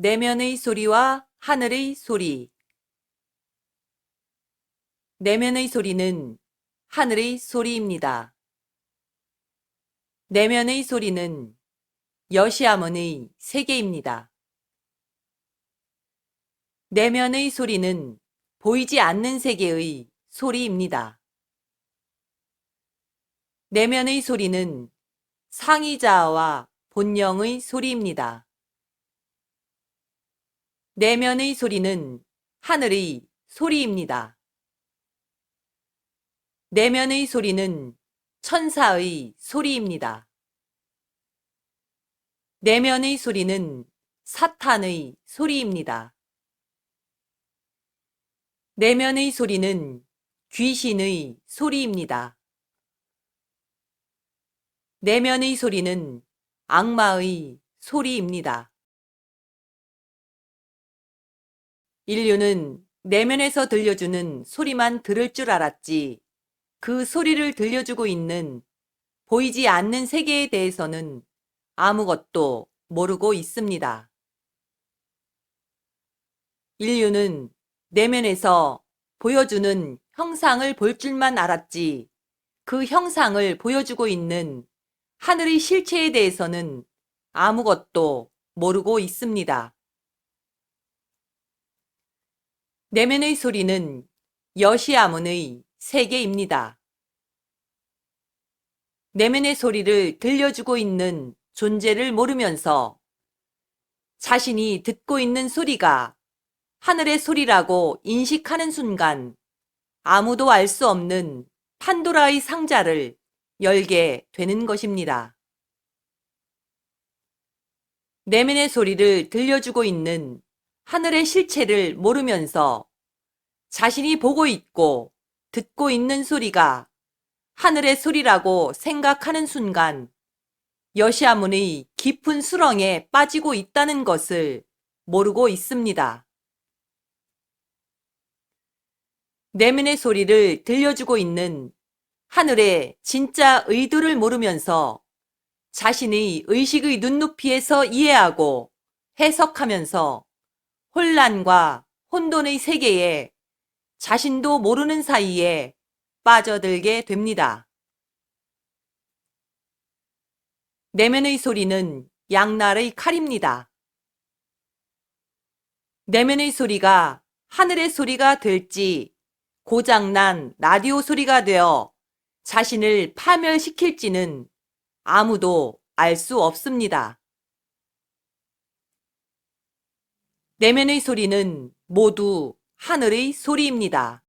내면의 소리와 하늘의 소리. 내면의 소리는 하늘의 소리입니다. 내면의 소리는 여시아문의 세계입니다. 내면의 소리는 보이지 않는 세계의 소리입니다. 내면의 소리는 상의자아와 본영의 소리입니다. 내면의 소리는 하늘의 소리입니다. 내면의 소리는 천사의 소리입니다. 내면의 소리는 사탄의 소리입니다. 내면의 소리는 귀신의 소리입니다. 내면의 소리는 악마의 소리입니다. 인류는 내면에서 들려주는 소리만 들을 줄 알았지, 그 소리를 들려주고 있는 보이지 않는 세계에 대해서는 아무것도 모르고 있습니다. 인류는 내면에서 보여주는 형상을 볼 줄만 알았지, 그 형상을 보여주고 있는 하늘의 실체에 대해서는 아무것도 모르고 있습니다. 내면의 소리는 여시아문의 세계입니다. 내면의 소리를 들려주고 있는 존재를 모르면서 자신이 듣고 있는 소리가 하늘의 소리라고 인식하는 순간 아무도 알 수 없는 판도라의 상자를 열게 되는 것입니다. 내면의 소리를 들려주고 있는 하늘의 실체를 모르면서 자신이 보고 있고 듣고 있는 소리가 하늘의 소리라고 생각하는 순간 여시아문의 깊은 수렁에 빠지고 있다는 것을 모르고 있습니다. 내면의 소리를 들려주고 있는 하늘의 진짜 의도를 모르면서 자신의 의식의 눈높이에서 이해하고 해석하면서 혼란과 혼돈의 세계에 자신도 모르는 사이에 빠져들게 됩니다. 내면의 소리는 양날의 칼입니다. 내면의 소리가 하늘의 소리가 될지 고장난 라디오 소리가 되어 자신을 파멸시킬지는 아무도 알 수 없습니다. 내면의 소리는 모두 하늘의 소리입니다.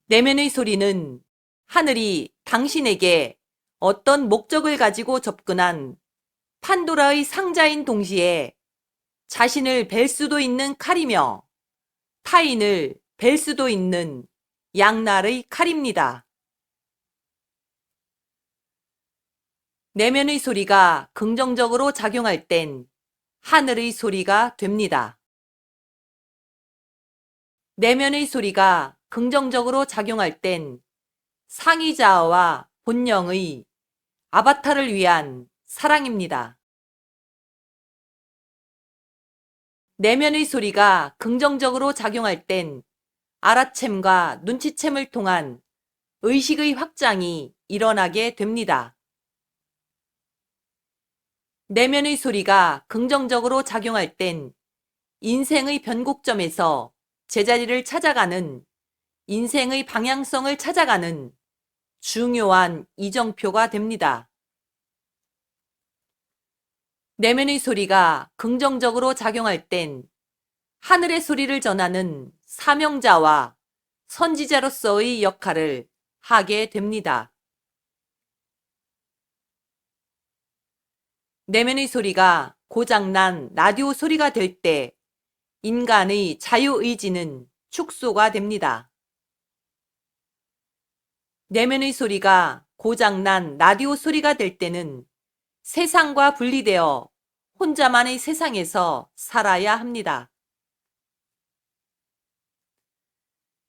내면의 소리는 하늘이 당신에게 어떤 목적을 가지고 접근한 판도라의 상자인 동시에 자신을 벨 수도 있는 칼이며 타인을 벨 수도 있는 양날의 칼입니다. 내면의 소리가 긍정적으로 작용할 땐 하늘의 소리가 됩니다. 내면의 소리가 긍정적으로 작용할 땐 상의자아와 본영의 아바타를 위한 사랑입니다. 내면의 소리가 긍정적으로 작용할 땐 알아챔과 눈치챔을 통한 의식의 확장이 일어나게 됩니다. 내면의 소리가 긍정적으로 작용할 땐 인생의 변곡점에서 제자리를 찾아가는, 인생의 방향성을 찾아가는 중요한 이정표가 됩니다. 내면의 소리가 긍정적으로 작용할 땐 하늘의 소리를 전하는 사명자와 선지자로서의 역할을 하게 됩니다. 내면의 소리가 고장난 라디오 소리가 될 때 인간의 자유의지는 축소가 됩니다. 내면의 소리가 고장난 라디오 소리가 될 때는 세상과 분리되어 혼자만의 세상에서 살아야 합니다.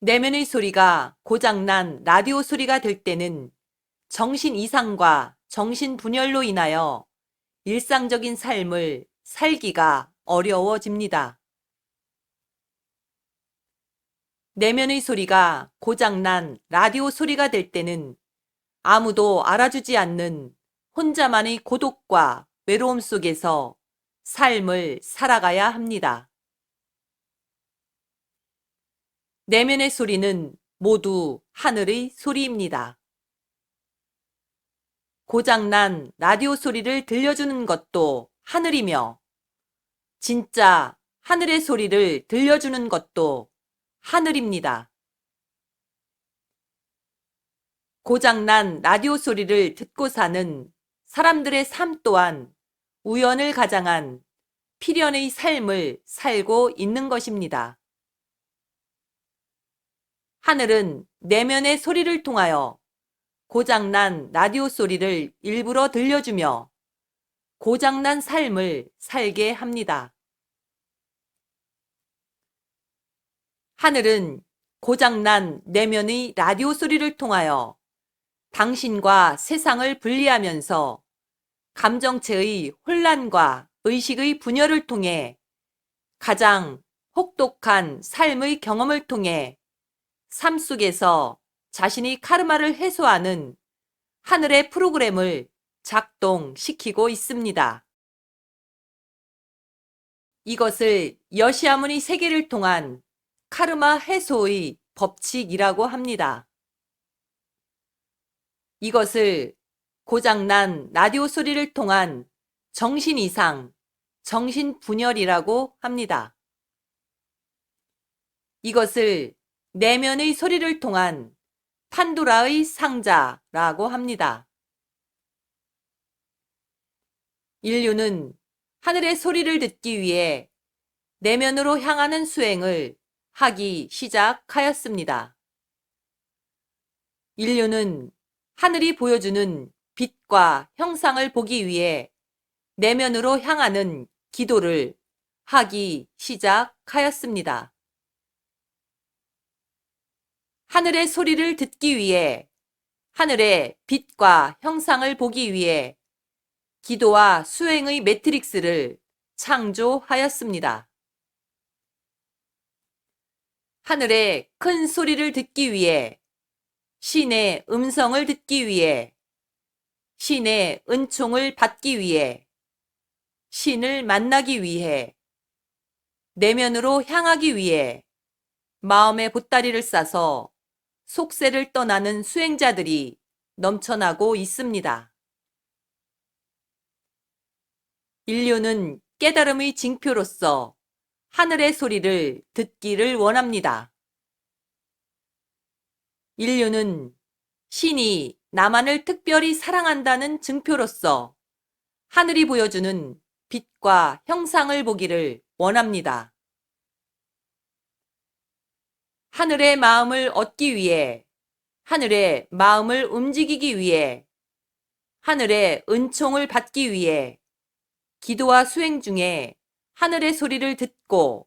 내면의 소리가 고장난 라디오 소리가 될 때는 정신 이상과 정신 분열로 인하여 일상적인 삶을 살기가 어려워집니다. 내면의 소리가 고장난 라디오 소리가 될 때는 아무도 알아주지 않는 혼자만의 고독과 외로움 속에서 삶을 살아가야 합니다. 내면의 소리는 모두 하늘의 소리입니다. 고장난 라디오 소리를 들려주는 것도 하늘이며, 진짜 하늘의 소리를 들려주는 것도 하늘입니다. 고장난 라디오 소리를 듣고 사는 사람들의 삶 또한 우연을 가장한 필연의 삶을 살고 있는 것입니다. 하늘은 내면의 소리를 통하여 고장난 라디오 소리를 일부러 들려주며 고장난 삶을 살게 합니다. 하늘은 고장난 내면의 라디오 소리를 통하여 당신과 세상을 분리하면서 감정체의 혼란과 의식의 분열을 통해 가장 혹독한 삶의 경험을 통해 삶 속에서 자신이 카르마를 해소하는 하늘의 프로그램을 작동시키고 있습니다. 이것을 여시아문의 세계를 통한 카르마 해소의 법칙이라고 합니다. 이것을 고장난 라디오 소리를 통한 정신 이상, 정신 분열이라고 합니다. 이것을 내면의 소리를 통한 판도라의 상자라고 합니다. 인류는 하늘의 소리를 듣기 위해 내면으로 향하는 수행을 하기 시작하였습니다. 인류는 하늘이 보여주는 빛과 형상을 보기 위해 내면으로 향하는 기도를 하기 시작하였습니다. 하늘의 소리를 듣기 위해, 하늘의 빛과 형상을 보기 위해 기도와 수행의 매트릭스를 창조하였습니다. 하늘의 큰 소리를 듣기 위해, 신의 음성을 듣기 위해, 신의 은총을 받기 위해, 신을 만나기 위해, 내면으로 향하기 위해 마음의 보따리를 싸서 속세를 떠나는 수행자들이 넘쳐나고 있습니다. 인류는 깨달음의 징표로서 하늘의 소리를 듣기를 원합니다. 인류는 신이 나만을 특별히 사랑한다는 증표로서 하늘이 보여주는 빛과 형상을 보기를 원합니다. 하늘의 마음을 얻기 위해, 하늘의 마음을 움직이기 위해, 하늘의 은총을 받기 위해 기도와 수행 중에 하늘의 소리를 듣고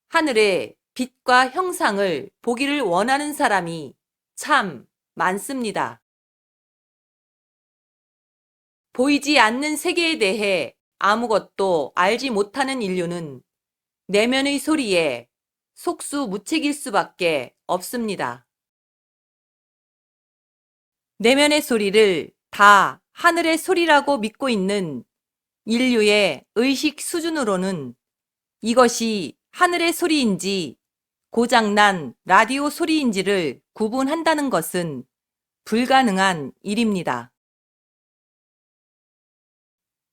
하늘의 빛과 형상을 보기를 원하는 사람이 참 많습니다. 보이지 않는 세계에 대해 아무것도 알지 못하는 인류는 내면의 소리에 속수무책일 수밖에 없습니다. 내면의 소리를 다 하늘의 소리라고 믿고 있는 인류의 의식 수준으로는 이것이 하늘의 소리인지 고장난 라디오 소리인지를 구분한다는 것은 불가능한 일입니다.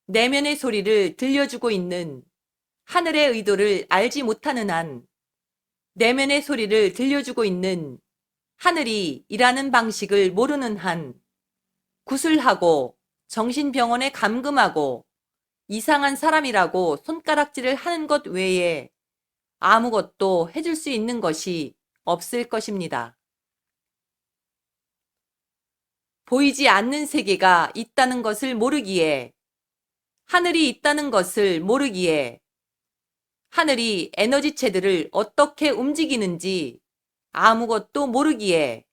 내면의 소리를 들려주고 있는 하늘의 의도를 알지 못하는 한, 내면의 소리를 들려주고 있는 하늘이 일하는 방식을 모르는 한, 구슬하고 정신병원에 감금하고 이상한 사람이라고 손가락질을 하는 것 외에 아무것도 해줄 수 있는 것이 없을 것입니다. 보이지 않는 세계가 있다는 것을 모르기에, 하늘이 있다는 것을 모르기에, 하늘이 에너지체들을 어떻게 움직이는지 아무것도 모르기에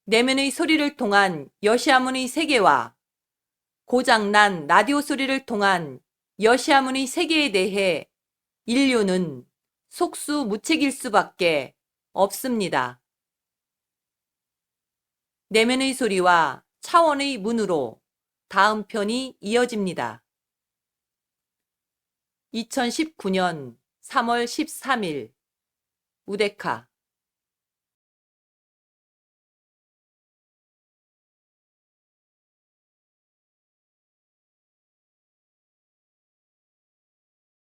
내면의 소리를 통한 여시아문의 세계와 고장난 라디오 소리를 통한 여시아문의 세계에 대해 인류는 속수무책일 수밖에 없습니다. 내면의 소리와 차원의 문으로 다음 편이 이어집니다. 2019년 3월 13일 우데카